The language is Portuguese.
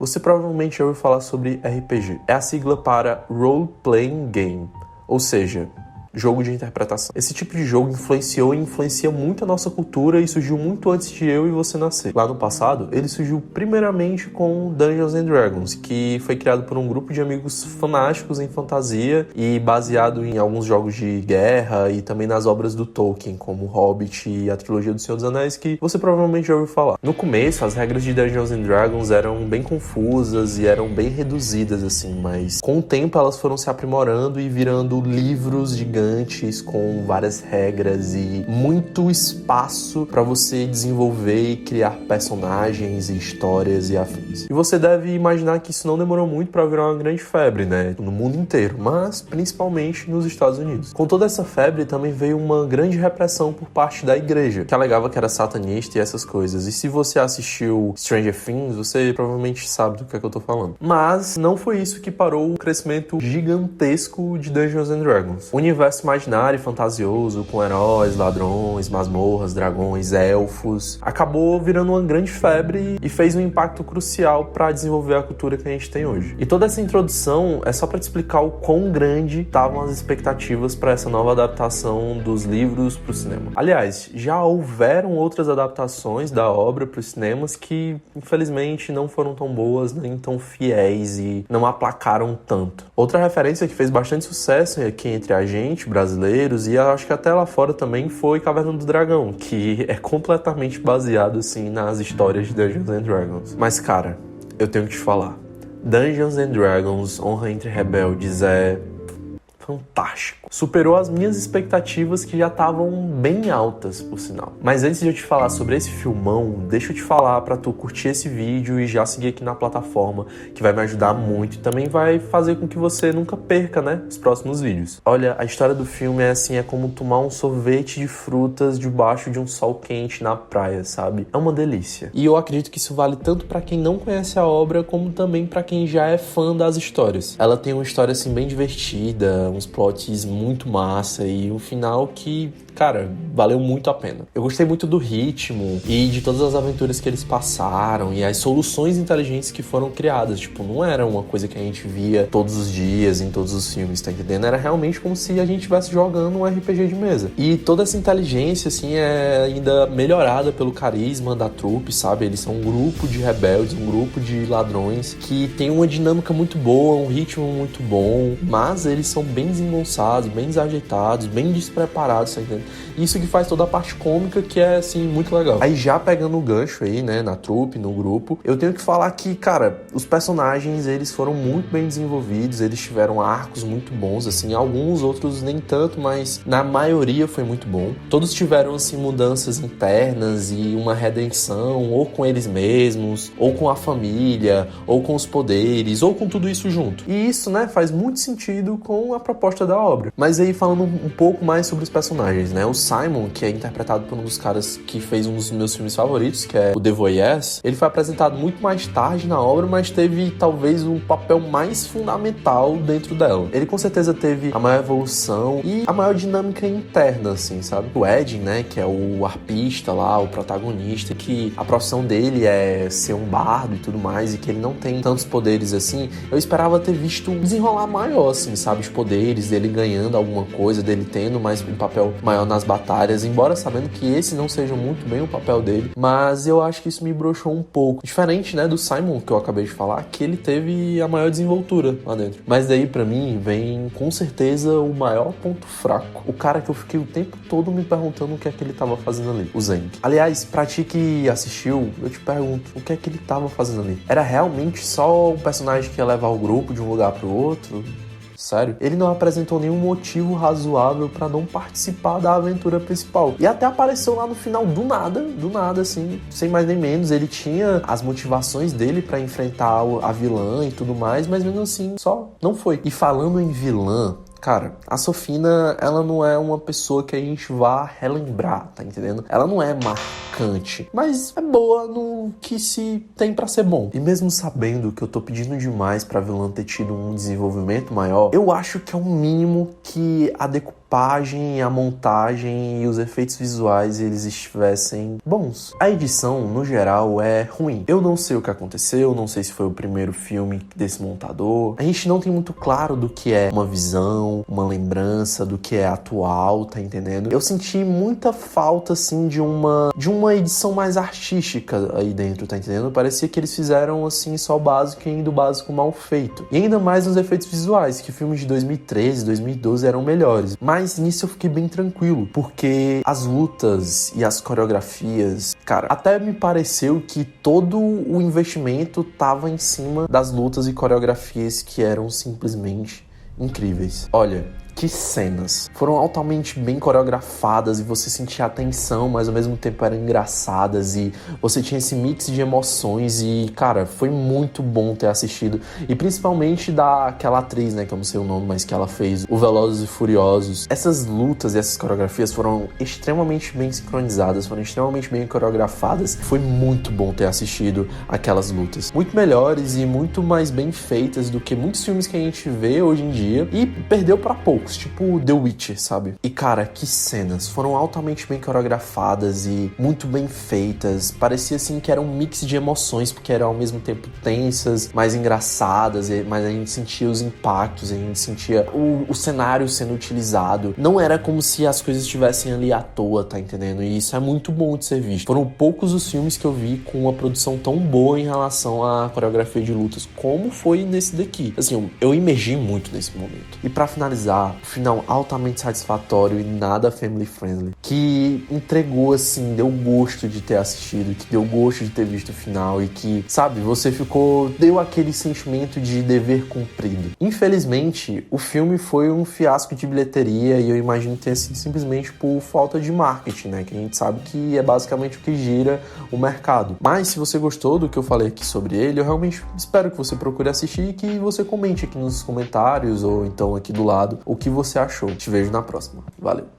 Você provavelmente já ouviu falar sobre RPG. É a sigla para Role Playing Game, ou seja, jogo de interpretação. Esse tipo de jogo influenciou e influencia muito a nossa cultura e surgiu muito antes de eu e você nascer. Lá no passado, ele surgiu primeiramente com Dungeons and Dragons, que foi criado por um grupo de amigos fanáticos em fantasia e baseado em alguns jogos de guerra e também nas obras do Tolkien, como Hobbit e a trilogia do Senhor dos Anéis, que você provavelmente já ouviu falar. No começo, as regras de Dungeons and Dragons eram bem confusas e eram bem reduzidas, assim, mas com o tempo elas foram se aprimorando e virando livros gigantes com várias regras e muito espaço para você desenvolver e criar personagens e histórias e afins. E você deve imaginar que isso não demorou muito para virar uma grande febre, né? No mundo inteiro, mas principalmente nos Estados Unidos. Com toda essa febre também veio uma grande repressão por parte da igreja, que alegava que era satanista e essas coisas. E se você assistiu Stranger Things, você provavelmente sabe do que é que eu tô falando. Mas não foi isso que parou o crescimento gigantesco de Dungeons and Dragons. O universo imaginário e fantasioso, com heróis, ladrões, masmorras, dragões, elfos, acabou virando uma grande febre e fez um impacto crucial para desenvolver a cultura que a gente tem hoje. E toda essa introdução é só para te explicar o quão grande estavam as expectativas para essa nova adaptação dos livros para o cinema. Aliás, já houveram outras adaptações da obra para os cinemas que, infelizmente, não foram tão boas nem tão fiéis e não aplacaram tanto. Outra referência que fez bastante sucesso aqui entre a gente, brasileiros, e acho que até lá fora também, foi Caverna do Dragão, que é completamente baseado, assim, nas histórias de Dungeons and Dragons. Mas, cara, eu tenho que te falar, Dungeons and Dragons, Honra entre Rebeldes é fantástico. Superou as minhas expectativas, que já estavam bem altas, por sinal. Mas antes de eu te falar sobre esse filmão, deixa eu te falar pra tu curtir esse vídeo e já seguir aqui na plataforma, que vai me ajudar muito e também vai fazer com que você nunca perca, né, os próximos vídeos. Olha, a história do filme é assim, é como tomar um sorvete de frutas debaixo de um sol quente na praia, sabe? É uma delícia. E eu acredito que isso vale tanto pra quem não conhece a obra, como também pra quem já é fã das histórias. Ela tem uma história, assim, bem divertida, uns plots muito massa e um final que, cara, valeu muito a pena. Eu gostei muito do ritmo e de todas as aventuras que eles passaram e as soluções inteligentes que foram criadas. Tipo, não era uma coisa que a gente via todos os dias em todos os filmes, tá entendendo? Era realmente como se a gente estivesse jogando um RPG de mesa. E toda essa inteligência, assim, é ainda melhorada pelo carisma da trupe, sabe? Eles são um grupo de rebeldes, um grupo de ladrões que tem uma dinâmica muito boa, um ritmo muito bom, mas eles são bem desengonçados, bem desajeitados, bem despreparados, tá entendendo? Isso que faz toda a parte cômica, que é, assim, muito legal. Aí já pegando o gancho aí, né, na trupe, no grupo, eu tenho que falar que, cara, os personagens, eles foram muito bem desenvolvidos, eles tiveram arcos muito bons, assim, alguns, outros nem tanto, mas na maioria foi muito bom. Todos tiveram, assim, mudanças internas e uma redenção, ou com eles mesmos, ou com a família, ou com os poderes, ou com tudo isso junto. E isso, né, faz muito sentido com a proposta da obra. Mas aí, falando um pouco mais sobre os personagens, né, o Simon, que é interpretado por um dos caras que fez um dos meus filmes favoritos, que é o The Voyeurs, ele foi apresentado muito mais tarde na obra, mas teve talvez um papel mais fundamental dentro dela. Ele com certeza teve a maior evolução e a maior dinâmica interna, assim, sabe? O Ed, né, que é o arpista lá, o protagonista, que a profissão dele é ser um bardo e tudo mais, e que ele não tem tantos poderes assim, eu esperava ter visto um desenrolar maior, assim, sabe? Os poderes dele ganhando alguma coisa, dele tendo mais um papel maior nas batalhas, embora sabendo que esse não seja muito bem o papel dele, mas eu acho que isso me broxou um pouco. Diferente, né, do Simon, que eu acabei de falar, que ele teve a maior desenvoltura lá dentro. Mas daí, pra mim, vem com certeza o maior ponto fraco. O cara que eu fiquei o tempo todo me perguntando o que é que ele tava fazendo ali, o Zank. Aliás, pra ti que assistiu, eu te pergunto, o que é que ele tava fazendo ali? Era realmente só um personagem que ia levar o grupo de um lugar pro outro? Sério? Ele não apresentou nenhum motivo razoável pra não participar da aventura principal. E até apareceu lá no final do nada, assim, sem mais nem menos. Ele tinha as motivações dele pra enfrentar a vilã e tudo mais, mas mesmo assim, só não foi. E falando em vilã, cara, a Sofina, ela não é uma pessoa que a gente vá relembrar, tá entendendo? Ela não é marcante, mas é boa no que se tem pra ser bom. E mesmo sabendo que eu tô pedindo demais pra vilã ter tido um desenvolvimento maior, eu acho que é o mínimo que a decupagem decupagem, a montagem e os efeitos visuais eles estivessem bons. A edição, no geral, é ruim. Eu não sei o que aconteceu, não sei se foi o primeiro filme desse montador. A gente não tem muito claro do que é uma visão, uma lembrança, do que é atual, tá entendendo? Eu senti muita falta, assim, de uma edição mais artística aí dentro, tá entendendo? Parecia que eles fizeram, assim, só o básico e ainda o básico mal feito. E ainda mais nos efeitos visuais, que filmes de 2013, 2012 eram melhores. Mas nisso eu fiquei bem tranquilo, porque as lutas e as coreografias, cara, até me pareceu que todo o investimento tava em cima das lutas e coreografias que eram simplesmente incríveis. Olha, que cenas. Foram altamente bem coreografadas e você sentia a tensão, mas ao mesmo tempo eram engraçadas e você tinha esse mix de emoções e, cara, foi muito bom ter assistido. E principalmente daquela atriz, né, que eu não sei o nome, mas que ela fez o Velozes e Furiosos. Essas lutas e essas coreografias foram extremamente bem sincronizadas, foram extremamente bem coreografadas. Foi muito bom ter assistido aquelas lutas. Muito melhores e muito mais bem feitas do que muitos filmes que a gente vê hoje em dia e perdeu pra poucos. Tipo The Witcher, sabe? E cara, que cenas. Foram altamente bem coreografadas e muito bem feitas. Parecia assim que era um mix de emoções, porque eram ao mesmo tempo tensas, mais engraçadas, mas a gente sentia os impactos, a gente sentia o cenário sendo utilizado. Não era como se as coisas estivessem ali à toa, tá entendendo? E isso é muito bom de ser visto. Foram poucos os filmes que eu vi com uma produção tão boa em relação à coreografia de lutas, como foi nesse daqui. Assim, eu imergi muito nesse momento. E pra finalizar, final altamente satisfatório e nada family friendly, que entregou assim, deu gosto de ter assistido, que deu gosto de ter visto o final e que, sabe, você deu aquele sentimento de dever cumprido. Infelizmente, o filme foi um fiasco de bilheteria e eu imagino que tenha sido simplesmente por falta de marketing, né, que a gente sabe que é basicamente o que gira o mercado. Mas se você gostou do que eu falei aqui sobre ele, eu realmente espero que você procure assistir e que você comente aqui nos comentários ou então aqui do lado o que você achou. Te vejo na próxima. Valeu!